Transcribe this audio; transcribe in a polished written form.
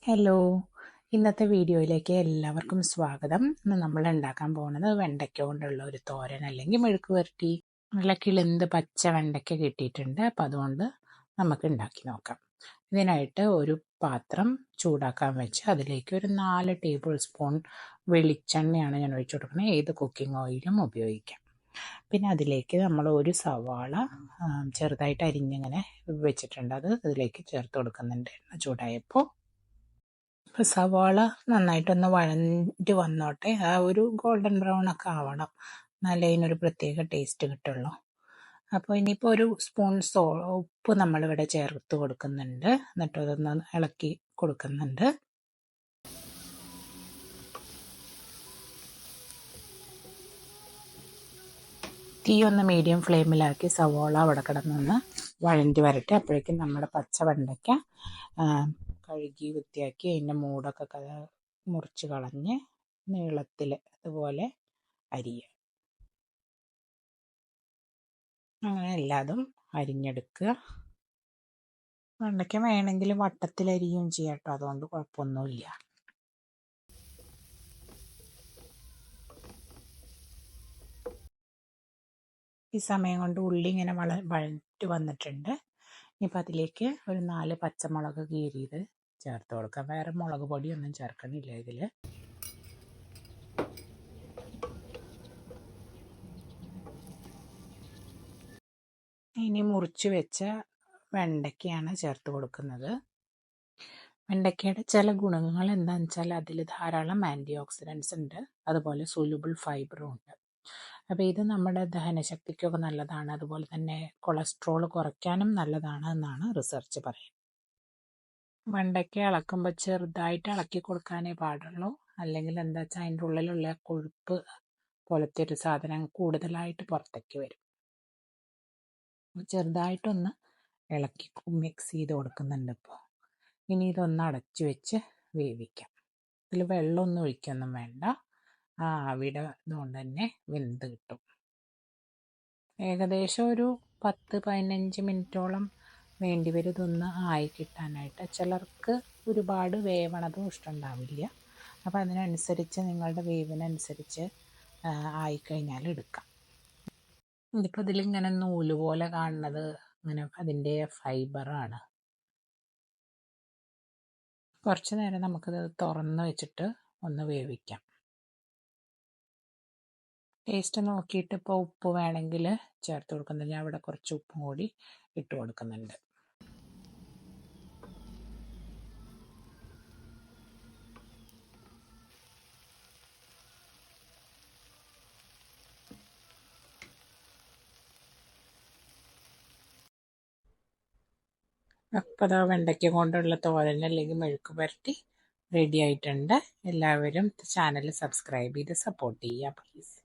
Hello, ഇന്നത്തെ വീഡിയോയിലേക്ക് എല്ലാവർക്കും സ്വാഗതം. ഇന്ന് നമ്മൾ ഉണ്ടാക്കാൻ പോകുന്നത് വെണ്ടയ്ക്ക കൊണ്ടുള്ള ഒരു തോരൻ അല്ലെങ്കിൽ മെഴുക്ക് പുരട്ടി. നല്ല കിളുന്ത് പച്ച വെണ്ടയ്ക്ക കിട്ടിയിട്ടുണ്ട്. അപ്പം അതുകൊണ്ട് നമുക്ക് ഉണ്ടാക്കി നോക്കാം. ഇതിനായിട്ട് ഒരു പാത്രം ചൂടാക്കാൻ വെച്ച് അതിലേക്ക് ഒരു 4 ടേബിൾ സ്പൂൺ വെളിച്ചെണ്ണയാണ് ഞാൻ ഒഴിച്ചു കൊടുക്കുന്നത്. ഏത് കുക്കിംഗ് ഓയിലും ഉപയോഗിക്കാം. പിന്നെ അതിലേക്ക് നമ്മൾ ഒരു സവാള ചെറുതായിട്ട് അരിഞ്ഞിങ്ങനെ വെച്ചിട്ടുണ്ട്. അത് അതിലേക്ക് ചേർത്ത് കൊടുക്കുന്നുണ്ട്. എണ്ണ ചൂടായപ്പോൾ സവാള നന്നായിട്ടൊന്ന് വഴഞ്ഞ് വന്നോട്ടെ. ആ ഒരു ഗോൾഡൻ ബ്രൗൺ ഒക്കെ ആവണം, എന്നാലേ അതിനൊരു പ്രത്യേക ടേസ്റ്റ് കിട്ടുള്ളൂ. അപ്പോൾ ഇനിയിപ്പോൾ ഒരു സ്പൂൺ ഉപ്പ് നമ്മളിവിടെ ചേർത്ത് കൊടുക്കുന്നുണ്ട്. എന്നിട്ട് അതൊന്ന് ഇളക്കി കൊടുക്കുന്നുണ്ട്. തീ ഒന്ന് മീഡിയം ഫ്ലെയിമിലാക്കി സവാള അവിടെ കിടന്നൊന്ന് വഴഞ്ഞ് വരട്ടെ. അപ്പോഴേക്കും നമ്മുടെ പച്ച വെണ്ടയ്ക്ക കഴുകി വൃത്തിയാക്കി അതിൻ്റെ മൂടൊക്കെ മുറിച്ച് കളഞ്ഞ് നീളത്തിൽ അതുപോലെ അരിയുക. അങ്ങനെ എല്ലാതും അരിഞ്ഞെടുക്കുക. വെണ്ടയ്ക്ക വേണമെങ്കിൽ വട്ടത്തിൽ അരിയുകയും ചെയ്യാം കേട്ടോ, അതുകൊണ്ട് കുഴപ്പമൊന്നുമില്ല. ഈ സമയം കൊണ്ട് ഉള്ളി ഇങ്ങനെ വഴറ്റ് വന്നിട്ടുണ്ട്. ഇനിയിപ്പോൾ അതിലേക്ക് ഒരു 4 പച്ചമുളക് കീറിയത് ചേർത്ത് കൊടുക്കാം. വേറെ മുളക് പൊടിയൊന്നും ചേർക്കണില്ല ഇതിൽ. ഇനി മുറിച്ച് വെച്ച വെണ്ടയ്ക്കയാണ് ചേർത്ത് കൊടുക്കുന്നത്. വെണ്ടയ്ക്കയുടെ ചില ഗുണങ്ങൾ എന്താണെന്ന് വെച്ചാൽ അതിൽ ധാരാളം ആൻറ്റി ഓക്സിഡൻസ് ഉണ്ട്, അതുപോലെ സോല്യൂബിൾ ഫൈബറും ഉണ്ട്. അപ്പോൾ ഇത് നമ്മുടെ ദഹനശക്തിക്കൊക്കെ നല്ലതാണ്. അതുപോലെ തന്നെ കൊളസ്ട്രോൾ കുറയ്ക്കാനും നല്ലതാണ് എന്നാണ് റിസർച്ച് പറയുന്നത്. വെണ്ടയ്ക്ക ഇളക്കുമ്പോൾ ചെറുതായിട്ട് ഇളക്കി കൊടുക്കാനേ പാടുള്ളൂ, അല്ലെങ്കിൽ എന്താ വെച്ചാൽ അതിൻ്റെ ഉള്ളിലുള്ള കൊഴുപ്പ് പോലത്തെ ഒരു സാധനം കൂടുതലായിട്ട് പുറത്തേക്ക് വരും. ചെറുതായിട്ടൊന്ന് ഇളക്കി മിക്സ് ചെയ്ത് കൊടുക്കുന്നുണ്ട്. ഇപ്പോൾ ഇനി ഇതൊന്ന് അടച്ചു വെച്ച് വേവിക്കാം. ഇതിൽ വെള്ളമൊന്നും ഒഴിക്കൊന്നും വേണ്ട, ആ ആവിയുടെ ഇതുകൊണ്ട് തന്നെ വെന്ത് കിട്ടും. ഏകദേശം ഒരു 10-15 മിനിറ്റോളം വേണ്ടിവരും ഇതൊന്ന് ആയി കിട്ടാനായിട്ട്. ചിലർക്ക് ഒരുപാട് വേവണതും ഇഷ്ടമുണ്ടാവില്ല. അപ്പോൾ അതിനനുസരിച്ച് നിങ്ങളുടെ വേവിനനുസരിച്ച് ആയിക്കഴിഞ്ഞാൽ എടുക്കാം. ഇതിപ്പോൾ ഇതിലിങ്ങനെ നൂല് പോലെ കാണുന്നത് അങ്ങനെ അതിൻ്റെ ഫൈബറാണ്. കുറച്ച് നേരം നമുക്കത് തുറന്ന് വെച്ചിട്ട് ഒന്ന് വേവിക്കാം. ടേസ്റ്റ് നോക്കിയിട്ട് ഇപ്പോൾ ഉപ്പ് വേണമെങ്കിൽ ചേർത്ത് കൊടുക്കുന്നുണ്ട്. ഞാൻ ഇവിടെ കുറച്ച് ഉപ്പും കൂടി ഇട്ട് കൊടുക്കുന്നുണ്ട്. അപ്പോൾ അതാ വെണ്ടയ്ക്ക കൊണ്ടുള്ള തോരൻ അല്ലെങ്കിൽ മെഴുക്ക് പുരട്ടി റെഡി ആയിട്ടുണ്ട്. എല്ലാവരും ചാനൽ സബ്സ്ക്രൈബ് ചെയ്ത് സപ്പോർട്ട് ചെയ്യുക പ്ലീസ്.